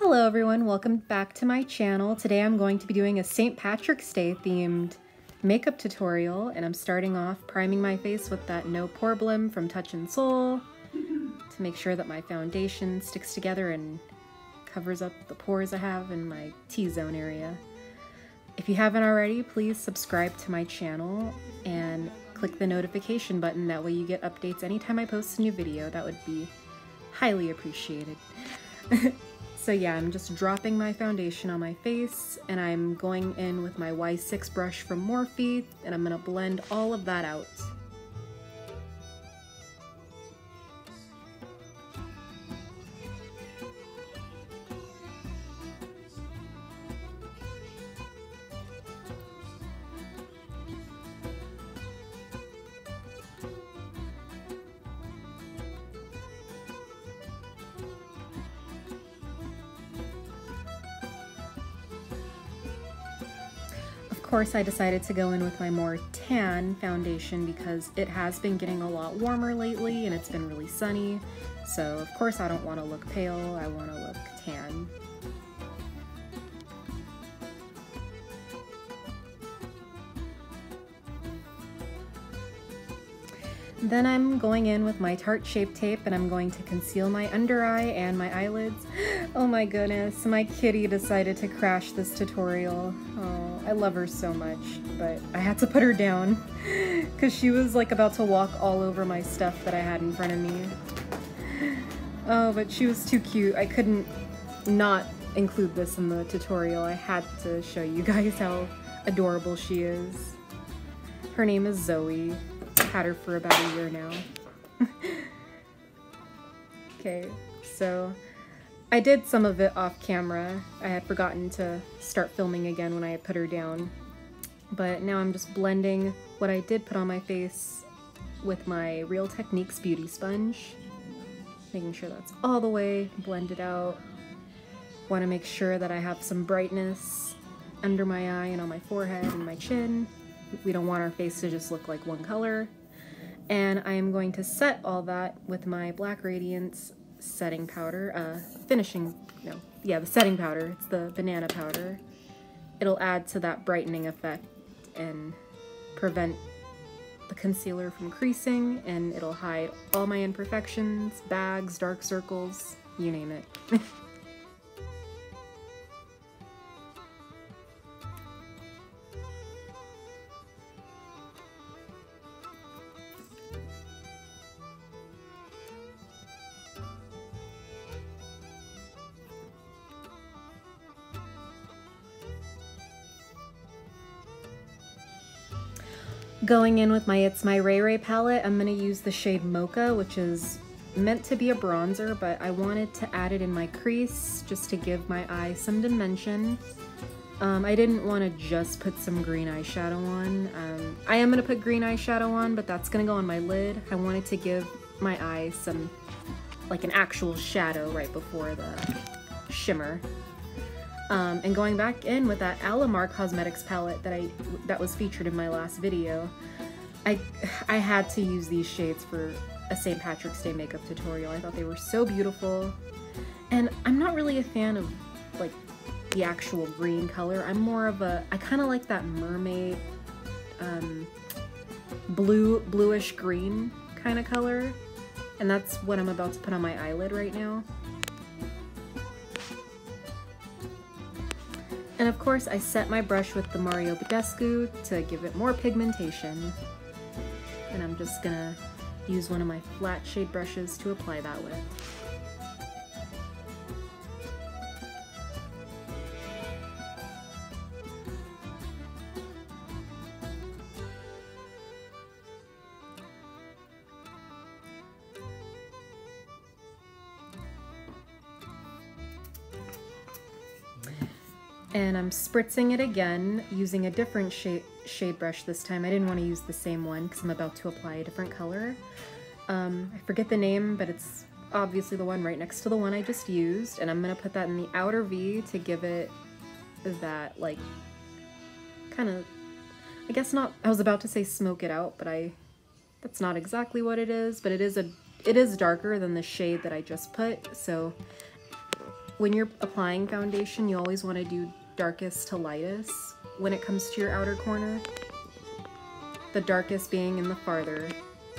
Hello everyone, welcome back to my channel. Today I'm going to be doing a St. Patrick's Day themed makeup tutorial, and I'm starting off priming my face with that No Problem from Touch in Sol to make sure that my foundation sticks together and covers up the pores I have in my T-zone area. If you haven't already, please subscribe to my channel and click the notification button. That way you get updates anytime I post a new video. That would be highly appreciated. So yeah, I'm just dropping my foundation on my face, and I'm going in with my Y6 brush from Morphe, and I'm gonna blend all of that out. Of course, I decided to go in with my more tan foundation because it has been getting a lot warmer lately and it's been really sunny. So of course I don't want to look pale, I want to look tan. Then I'm going in with my Tarte Shape Tape and I'm going to conceal my under eye and my eyelids. Oh my goodness, my kitty decided to crash this tutorial. Oh, I love her so much, but I had to put her down because she was like about to walk all over my stuff that I had in front of me. Oh, but she was too cute. I couldn't not include this in the tutorial. I had to show you guys how adorable she is. Her name is Zoe. Had her for about a year now. Okay, so I did some of it off camera. I had forgotten to start filming again when I had put her down. But now I'm just blending what I did put on my face with my Real Techniques beauty sponge. Making sure that's all the way blended out. Want to make sure that I have some brightness under my eye and on my forehead and my chin. We don't want our face to just look like one color. And I am going to set all that with my Black Radiance setting powder, the setting powder. It's the banana powder. It'll add to that brightening effect and prevent the concealer from creasing, and it'll hide all my imperfections, bags, dark circles, you name it. Going in with my It's My Ray Ray palette, I'm going to use the shade Mocha, which is meant to be a bronzer, but I wanted to add it in my crease just to give my eye some dimension. I didn't want to just put some green eyeshadow on. I am going to put green eyeshadow on, but that's going to go on my lid. I wanted to give my eye some, like an actual shadow right before the shimmer. And going back in with that Alamar Cosmetics palette that was featured in my last video, I had to use these shades for a St. Patrick's Day makeup tutorial. I thought they were so beautiful, and I'm not really a fan of like the actual green color. I'm more of I kind of like that mermaid, bluish green kind of color, and that's what I'm about to put on my eyelid right now. And of course, I set my brush with the Mario Badescu to give it more pigmentation. And I'm just gonna use one of my flat shade brushes to apply that with. And I'm spritzing it again using a different shade brush this time. I didn't want to use the same one because I'm about to apply a different color. I forget the name, but it's obviously the one right next to the one I just used. And I'm going to put that in the outer V to give it that, like, kind of, I guess not, I was about to say smoke it out, but that's not exactly what it is. But it is darker than the shade that I just put, so when you're applying foundation, you always want to do darkest to lightest when it comes to your outer corner. The darkest being in the farther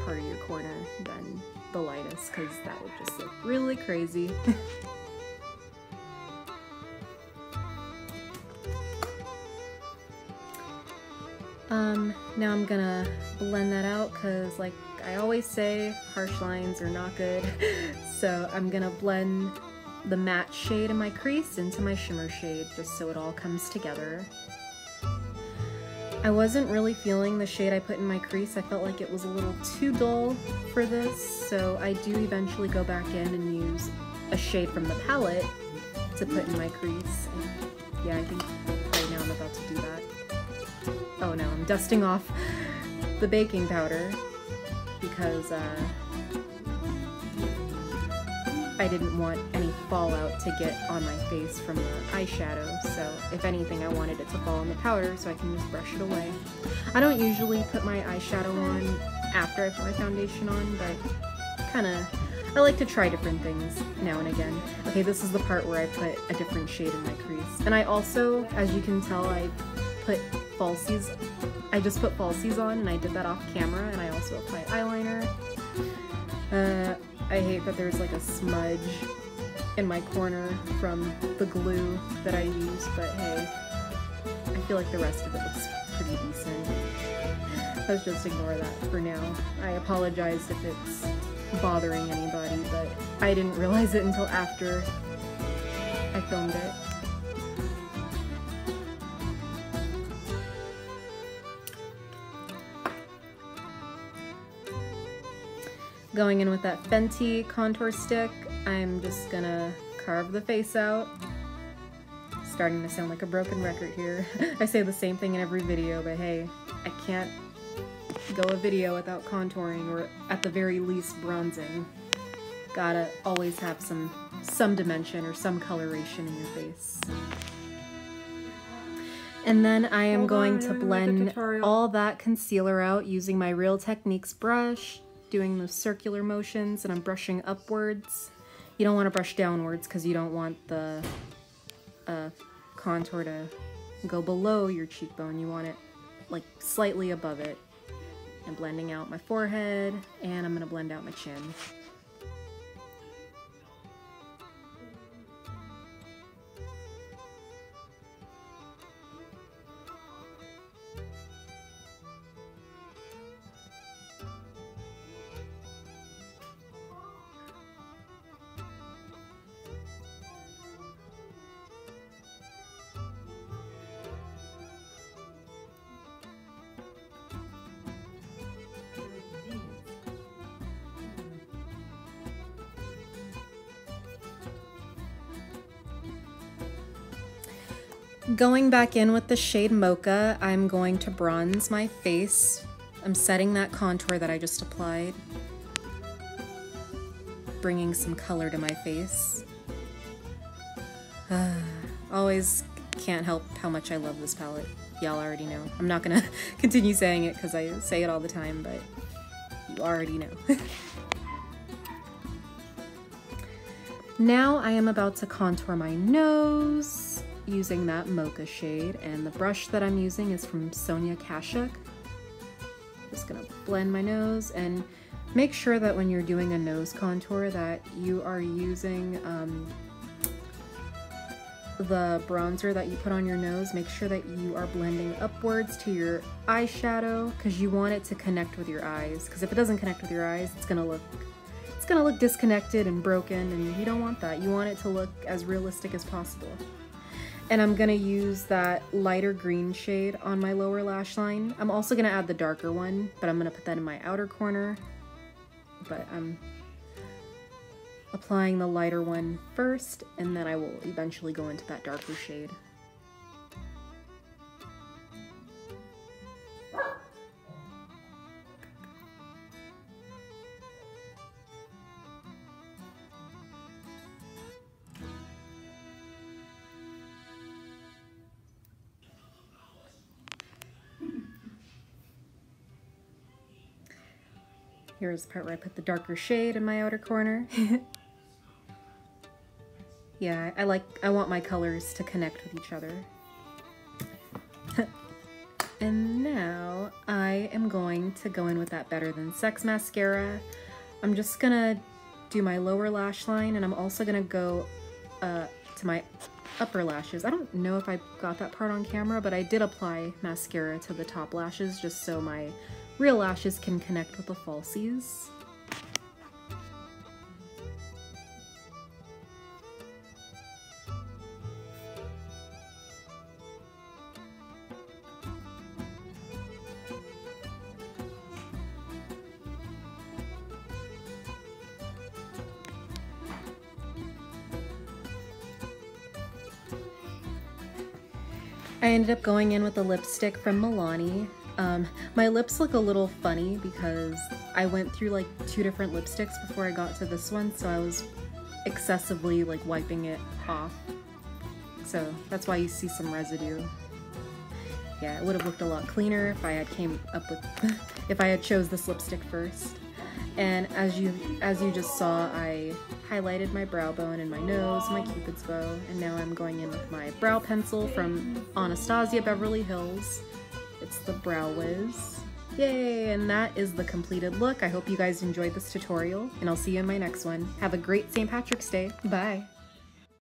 part of your corner than the lightest, because that would just look really crazy. Now I'm gonna blend that out because, like I always say, harsh lines are not good. So I'm gonna blend the matte shade in my crease into my shimmer shade just so it all comes together. I wasn't really feeling the shade I put in my crease. I felt like it was a little too dull for this, so I do eventually go back in and use a shade from the palette to put in my crease. And yeah, I think right now I'm about to do that. Oh no, I'm dusting off the baking powder because I didn't want any fallout to get on my face from the eyeshadow, so if anything I wanted it to fall on the powder so I can just brush it away. I don't usually put my eyeshadow on after I put my foundation on, but I like to try different things now and again. Okay, this is the part where I put a different shade in my crease. And I also, as you can tell, I put falsies. I just put falsies on, and I did that off camera, and I also applied eyeliner. I hate that there's like a smudge in my corner from the glue that I used, but hey, I feel like the rest of it looks pretty decent. Let's just ignore that for now. I apologize if it's bothering anybody, but I didn't realize it until after I filmed it. Going in with that Fenty contour stick, I'm just gonna carve the face out. Starting to sound like a broken record here. I say the same thing in every video, but hey, I can't go a video without contouring, or at the very least bronzing. Gotta always have some dimension or some coloration in your face. And then I am going to blend all that concealer out using my Real Techniques brush, doing those circular motions, and I'm brushing upwards. You don't want to brush downwards because you don't want the contour to go below your cheekbone. You want it like slightly above it. And blending out my forehead, and I'm gonna blend out my chin. Going back in with the shade Mocha, I'm going to bronze my face. I'm setting that contour that I just applied, bringing some color to my face. Always can't help how much I love this palette. Y'all already know. I'm not gonna continue saying it because I say it all the time, but you already know. Now I am about to contour my nose using that Mocha shade, and the brush that I'm using is from Sonia Kashuk. Just gonna blend my nose, and make sure that when you're doing a nose contour that you are using the bronzer that you put on your nose. Make sure that you are blending upwards to your eyeshadow because you want it to connect with your eyes, because if it doesn't connect with your eyes, it's gonna look disconnected and broken, and you don't want that. You want it to look as realistic as possible. And I'm gonna use that lighter green shade on my lower lash line. I'm also gonna add the darker one, but I'm gonna put that in my outer corner. But I'm applying the lighter one first, and then I will eventually go into that darker shade. Here's the part where I put the darker shade in my outer corner. Yeah, I want my colors to connect with each other. And now I am going to go in with that Better Than Sex mascara. I'm just gonna do my lower lash line, and I'm also gonna go to my upper lashes. I don't know if I got that part on camera, but I did apply mascara to the top lashes just so my real lashes can connect with the falsies. I ended up going in with a lipstick from Milani. My lips look a little funny because I went through like 2 different lipsticks before I got to this one, so I was excessively like wiping it off. So that's why you see some residue. Yeah, it would have looked a lot cleaner if I had came up with if I had chose this lipstick first. And as you just saw, I highlighted my brow bone and my nose, my Cupid's bow, and now I'm going in with my brow pencil from Anastasia Beverly Hills. It's the Brow Wiz. Yay! And that is the completed look. I hope you guys enjoyed this tutorial, and I'll see you in my next one. Have a great St. Patrick's Day. Bye!